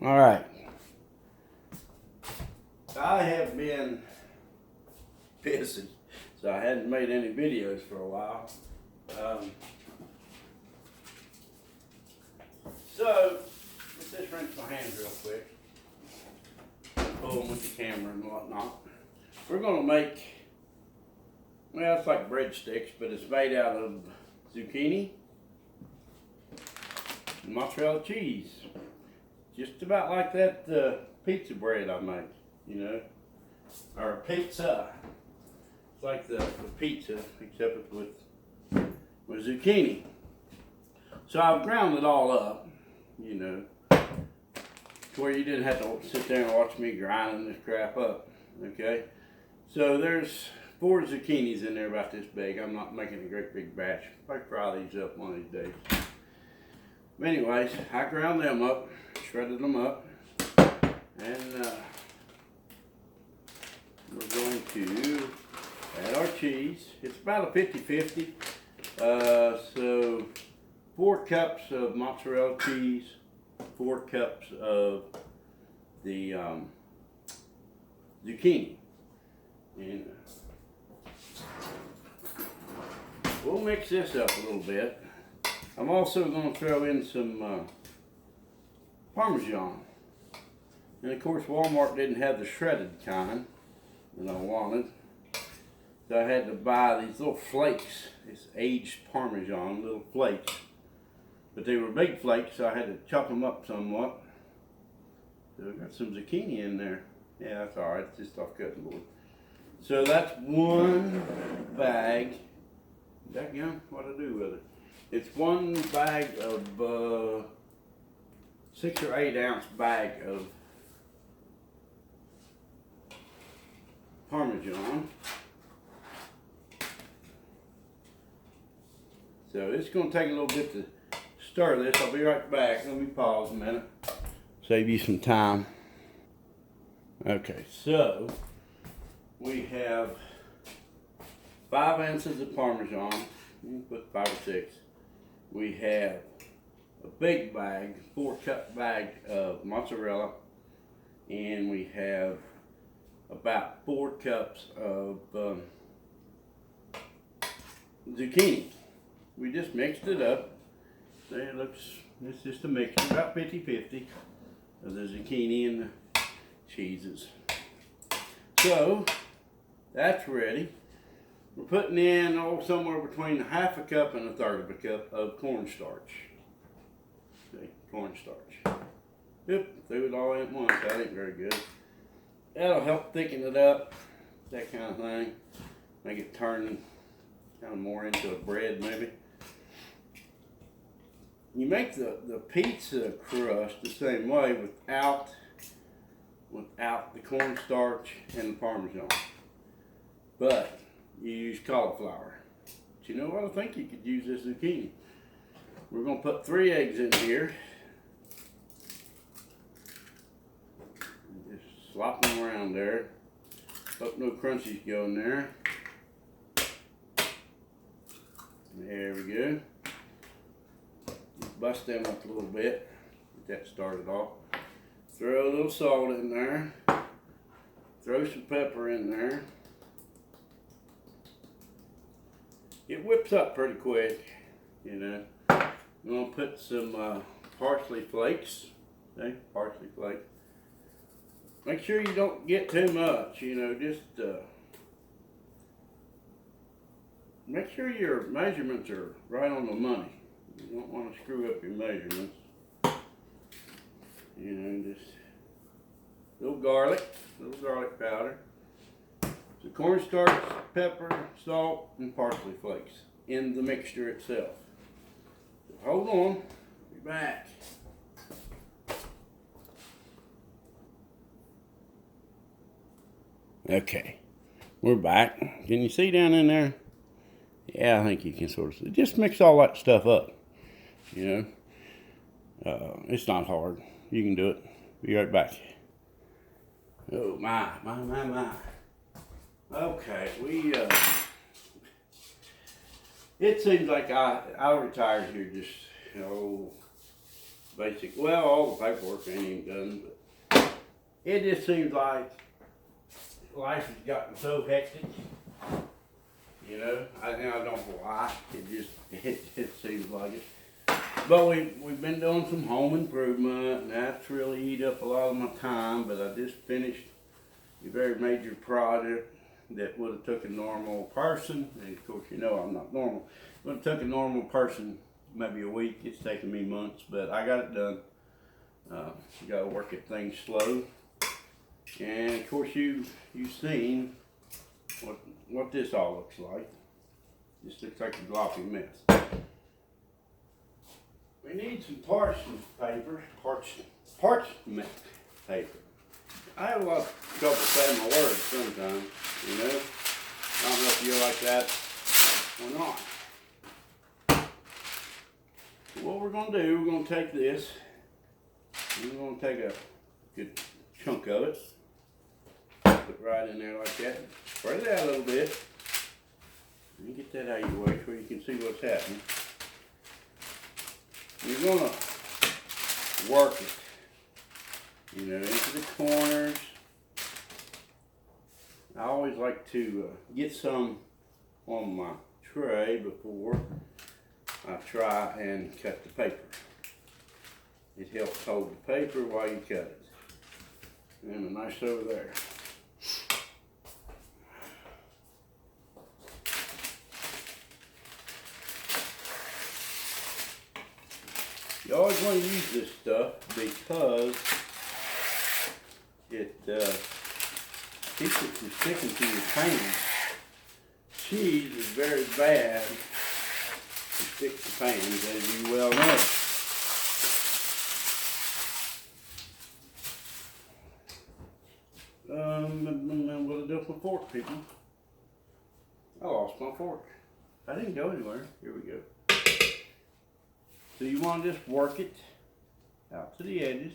All right. I have been busy, so I hadn't made any videos for a while. So, let's just rinse my hands real quick. Pull them with the camera and whatnot. We're gonna make, well, it's like breadsticks, but it's made out of zucchini and mozzarella cheese. Just about like that pizza bread I make, you know, or pizza. It's like the pizza, except it's with zucchini. So I've ground it all up, you know, to where you didn't have to sit there and watch me grinding this crap up, okay? So there's 4 zucchinis in there about this big. I'm not making a great big batch. I'll fry these up one of these days. But anyways, I ground them up, shredded them up, and we're going to add our cheese. It's about a 50-50. So 4 cups of mozzarella cheese, 4 cups of the zucchini. And we'll mix this up a little bit. I'm also going to throw in some Parmesan. And of course Walmart didn't have the shredded kind that I wanted. So I had to buy these little flakes. It's aged Parmesan, little flakes. But they were big flakes, so I had to chop them up somewhat. So we got some zucchini in there. Yeah, that's alright, it's just off cutting board. So that's 1 bag. Dadgum, what'd I do with it? It's 1 bag of 6 or 8 ounce bag of Parmesan. So it's going to take a little bit to stir this. I'll be right back. Let me pause a minute. Save you some time. Okay, so we have 5 ounces of Parmesan. You can put 5 or 6. We have a big bag, 4-cup bag of mozzarella, and we have about 4 cups of zucchini. We just mixed it up. There it looks, it's just a mixture, about 50-50 of the zucchini and the cheeses. So, that's ready. We're putting in somewhere between 1/2 cup and 1/3 cup of cornstarch. Okay, cornstarch. Yep, threw it all in at once. That ain't very good. That'll help thicken it up, that kind of thing. Make it turn kind of more into a bread maybe. You make the pizza crust the same way without the cornstarch and the Parmesan. But you use cauliflower. But you know what? I think you could use this zucchini. We're going to put 3 eggs in here. Just slop them around there. Hope no crunchies go in there. There we go. Just bust them up a little bit. Get that started off. Throw a little salt in there. Throw some pepper in there. It whips up pretty quick, you know. I'm going to put some parsley flakes. Okay, parsley flakes. Make sure you don't get too much, you know, just make sure your measurements are right on the money. You don't want to screw up your measurements. You know, just little garlic powder. So cornstarch, pepper, salt, and parsley flakes in the mixture itself. So hold on, be back. Okay, we're back. Can you see down in there? Yeah, I think you can sort of see. Just mix all that stuff up, you know. It's not hard. You can do it. Be right back. Oh, my. Okay, it seems like I retired here just, basic. Well, all the paperwork ain't even done, but it just seems like life has gotten so hectic. You know, I don't know why. It just seems like it. But we've been doing some home improvement, and that's really eat up a lot of my time. But I just finished a very major project that would have took a normal person, and of course you know I'm not normal. Would have took a normal person maybe a week. It's taken me months, but I got it done. You got to work at things slow, and of course you've seen what this all looks like. This looks like a gloppy mess. We need some parchment paper, parchment paper. I have a lot of trouble saying my words sometimes, you know. I don't know if you're like that or not. So what we're going to do, we're going to take this, and we're going to take a good chunk of it, put it right in there like that, spread it out a little bit, and get that out of your way so you can see what's happening. You're going to work it, you know, into the corners. I always like to get some on my tray before I try and cut the paper. It helps hold the paper while you cut it. And a nice over there. You always want to use this stuff because it keeps it from sticking to your pan. Cheese is very bad to stick to pans, as you well know. What'll do with my fork, people? I lost my fork. I didn't go anywhere. Here we go. So you want to just work it out to the edges.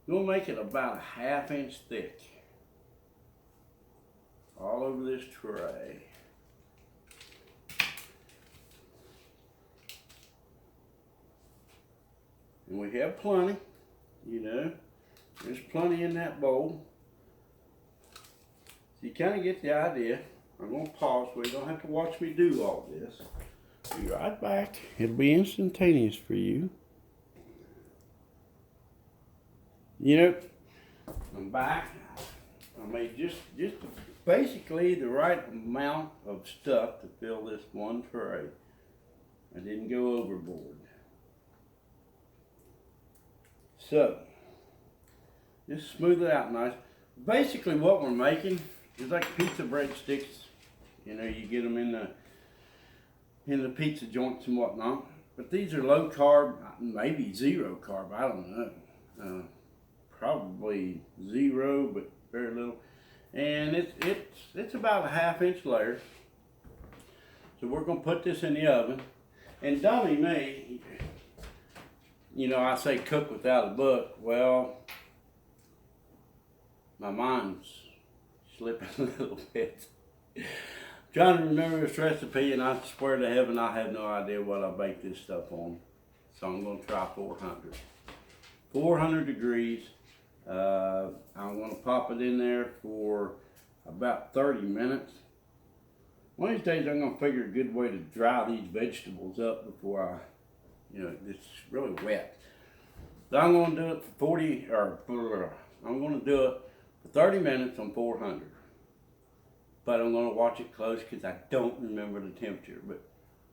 You'll make it about a 1/2 inch thick. All over this tray. And we have plenty, you know. There's plenty in that bowl. So you kind of get the idea. I'm going to pause so you don't have to watch me do all this. Be right back. It'll be instantaneous for you. You know, I'm back. I made just basically the right amount of stuff to fill this one tray. I didn't go overboard. So, just smooth it out nice. Basically what we're making is like pizza breadsticks. You know, you get them in the pizza joints and whatnot. But these are low carb, maybe zero carb, I don't know. Probably zero, but very little. And it's about a 1/2 inch layer. So we're gonna put this in the oven. And dummy me, you know, I say cook without a book. Well, my mind's slipping a little bit. Trying to remember this recipe, and I swear to heaven I have no idea what I baked this stuff on. So I'm going to try 400. 400 degrees. I'm going to pop it in there for about 30 minutes. One of these days I'm going to figure a good way to dry these vegetables up before I, you know, it's really wet. So I'm going to do it for I'm going to do it for 30 minutes on 400. But I'm going to watch it close because I don't remember the temperature. But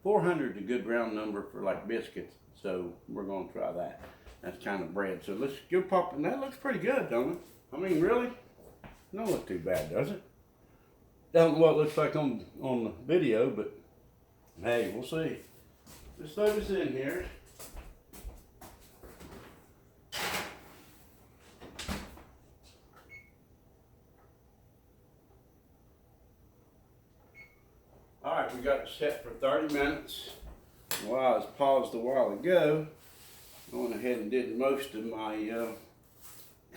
400 is a good round number for like biscuits, so we're going to try that. That's kind of bread. So let's go pop, and that looks pretty good, don't it? I mean, really? It don't look too bad, does it? Don't know what it looks like on the video, but hey, we'll see. Let's throw this in here. Alright, we got it set for 30 minutes. While I was paused a while ago, I went ahead and did most of my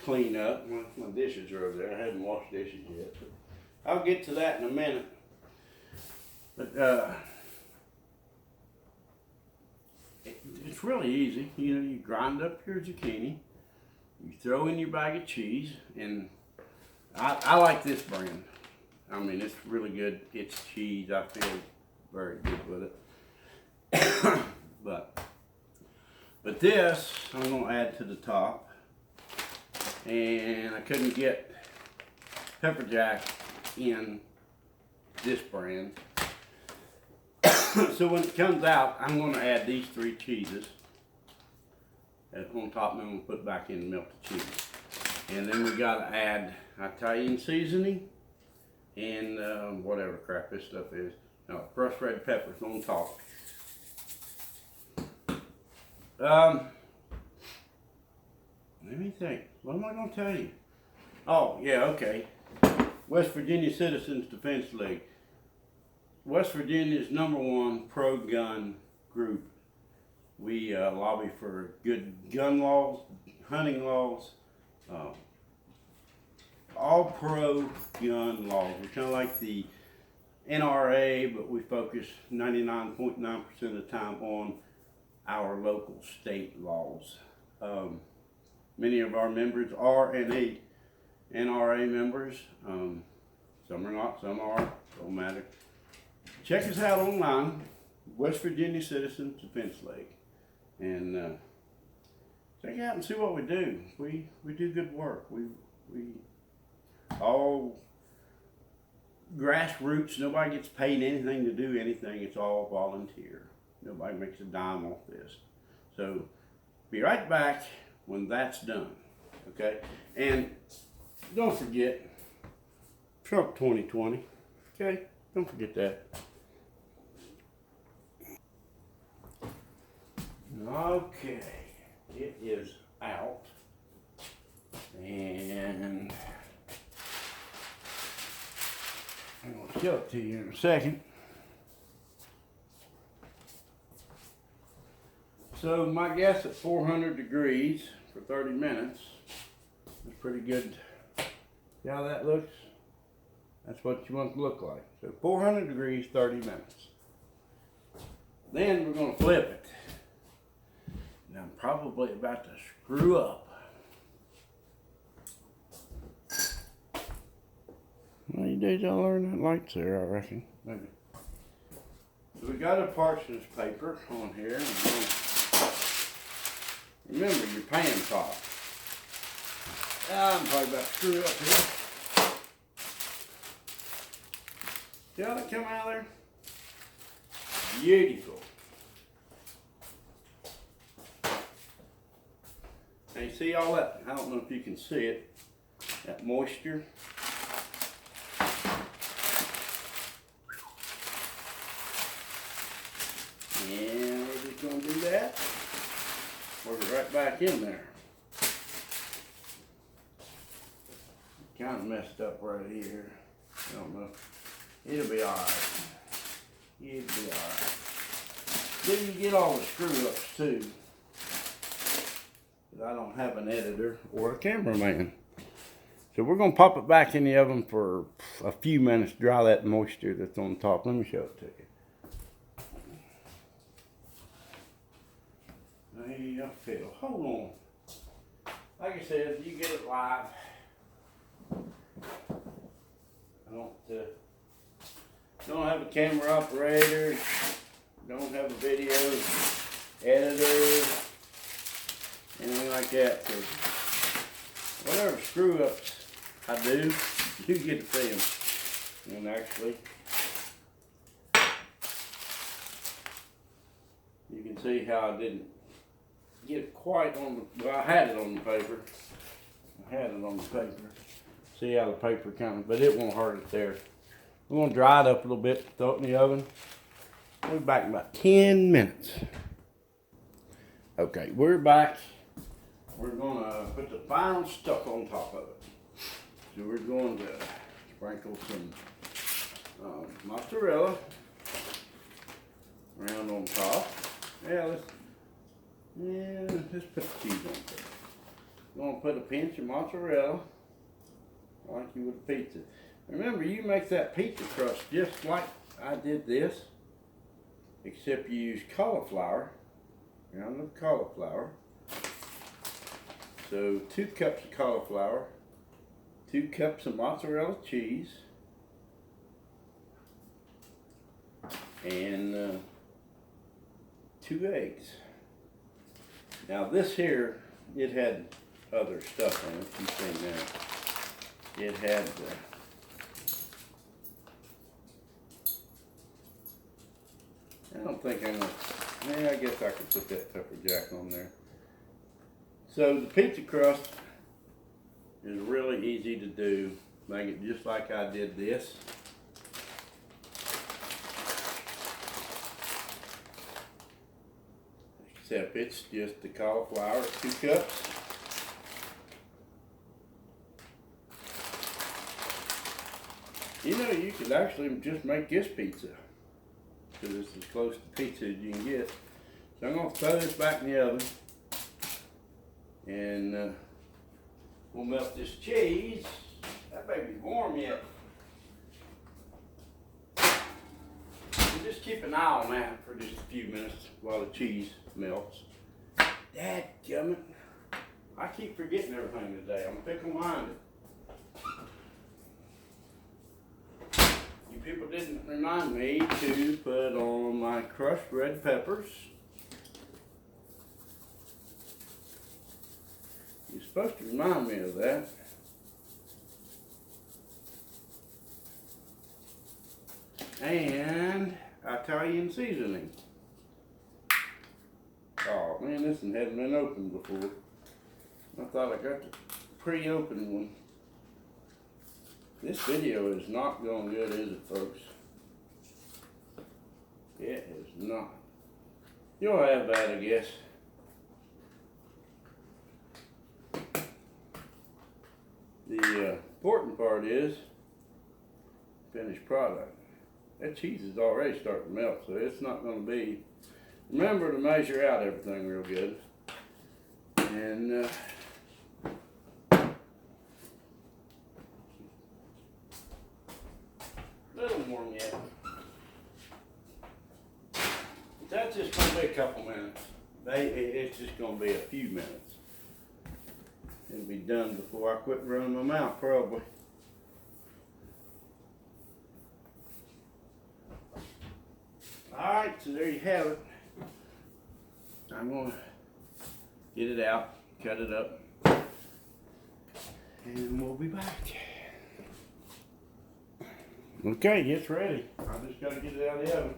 cleanup. My dishes are over there. I haven't washed dishes yet. But I'll get to that in a minute. But It's really easy. You know, you grind up your zucchini, you throw in your bag of cheese, and I like this brand. I mean, it's really good. It's cheese. I feel very good with it. but this I'm gonna add to the top, and I couldn't get pepper jack in this brand. So when it comes out, I'm going to add these 3 cheeses on top, and I'm going to put back in the melted cheese. And then we got to add Italian seasoning and whatever crap this stuff is. No, crushed red peppers on top. Let me think. What am I going to tell you? Oh, yeah, okay. West Virginia Citizens Defense League. West Virginia's #1 pro-gun group. We lobby for good gun laws, hunting laws, all pro-gun laws. We're kind of like the NRA, but we focus 99.9% of the time on our local state laws. Many of our members are NRA members. Some are not, some are, don't matter. Check us out online, West Virginia Citizens Defense League, and check it out and see what we do. We do good work. We all grassroots. Nobody gets paid anything to do anything. It's all volunteer. Nobody makes a dime off this. So be right back when that's done. Okay, and don't forget Trump 2020. Okay, don't forget that. Okay, it is out, and I'm going to show it to you in a second. So my guess at 400 degrees for 30 minutes is pretty good. See how that looks? That's what you want it to look like. So 400 degrees, 30 minutes. Then we're going to flip it. And I'm probably about to screw up. Well, you did y'all learn that lights there, I reckon. Maybe. So we got a parsonage paper on here. Remember your pan top. I'm probably about to screw up here. See how that come out of there? Beautiful. Now you see all that, I don't know if you can see it, that moisture. And we're just going to do that. Work it right back in there. Kind of messed up right here. I don't know. It'll be alright. It'll be alright. Then you get all the screw ups too. I don't have an editor or a cameraman. So we're going to pop it back in the oven for a few minutes, dry that moisture that's on top. Let me show it to you. There I feel. Hold on. Like I said, you get it live. I don't have a camera operator. Don't have a video editor. Anything like that. So whatever screw ups I do, you get to see them. And actually, you can see how I didn't get it quite on the, well, I had it on the paper. See how the paper kind of, but it won't hurt it there. We're going to dry it up a little bit, throw it in the oven. We'll be back in about 10 minutes. Okay, we're back. We're going to put the final stuff on top of it. So we're going to sprinkle some mozzarella around on top. Let's put the cheese on there. We're going to put a pinch of mozzarella like you would a pizza. Remember, you make that pizza crust just like I did this, except you use cauliflower round of cauliflower. So 2 cups of cauliflower, 2 cups of mozzarella cheese, and 2 eggs. Now this here, it had other stuff in it. You've seen that. It had I don't think I'm gonna, I guess I could put that pepper jack on there. So the pizza crust is really easy to do. Make it just like I did this. Except it's just the cauliflower, 2 cups. You know, you could actually just make this pizza, because it's as close to pizza as you can get. So I'm going to throw this back in the oven, and we'll melt this cheese. That baby's warm yet. So just keep an eye on that for just a few minutes while the cheese melts. Dadgummit, I keep forgetting everything today. I'm fickle-minded. You people didn't remind me to put on my crushed red peppers. You're supposed to remind me of that. And Italian seasoning. Oh man, this one hadn't been opened before. I thought I got the pre-opened one. This video is not going good, is it, folks? It is not. You'll have that, I guess. The important part is finished product. That cheese is already starting to melt, so it's not going to be. Remember to measure out everything real good. And a little warm yet. That's just going to be a couple minutes. It's just going to be a few minutes. It'll be done before I quit running my mouth, probably. Alright, so there you have it. I'm going to get it out, cut it up, and we'll be back. Okay, it's ready. I just got to get it out of the oven.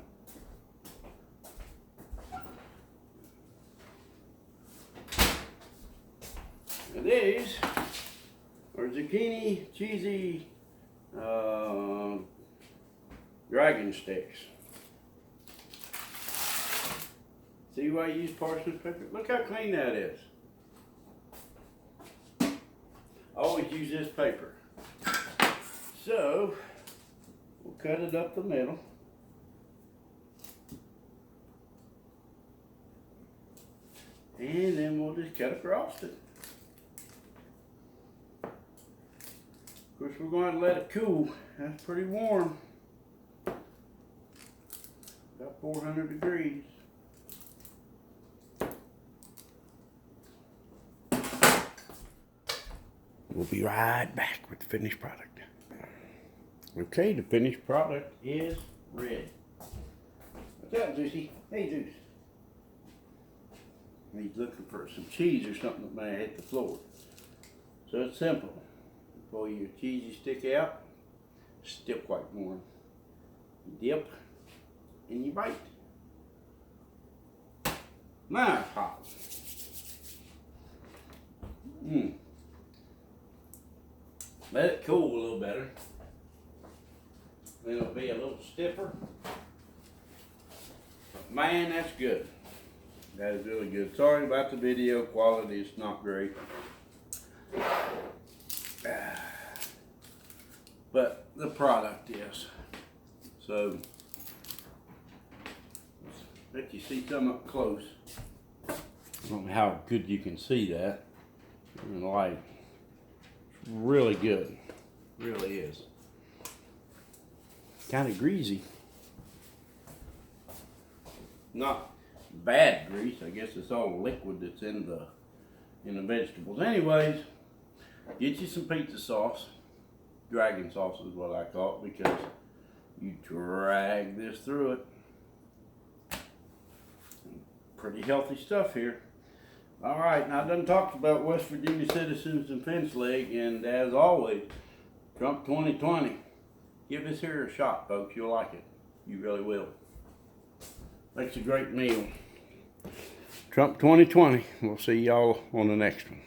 And these are zucchini cheesy dragon sticks. See why I use parsnip pepper? Look how clean that is. I always use this paper. So, we'll cut it up the middle. And then we'll just cut across it. Of course, we're going to let it cool. That's pretty warm. About 400 degrees. We'll be right back with the finished product. Okay, the finished product is ready. What's up, Zeusy? Hey, Zeus. He's looking for some cheese or something that may hit the floor. So it's simple. You pull your cheesy stick out, still quite warm. You dip, and you bite. Now it's hot. Let it cool a little better. Then it'll be a little stiffer. But man, that's good. That is really good. Sorry about the video quality, it's not great. But the product is. So, let you see some up close. I don't know how good you can see that in the light. It's really good. Really is. Kind of greasy. Not bad grease. I guess it's all liquid that's in the vegetables. Anyways, get you some pizza sauce. Dragon sauce is what I call it, because you drag this through it. Pretty healthy stuff here. All right, now I done talked about West Virginia citizens and fence leg, and as always, Trump 2020. Give this here a shot, folks. You'll like it. You really will. Makes a great meal. Trump 2020. We'll see y'all on the next one.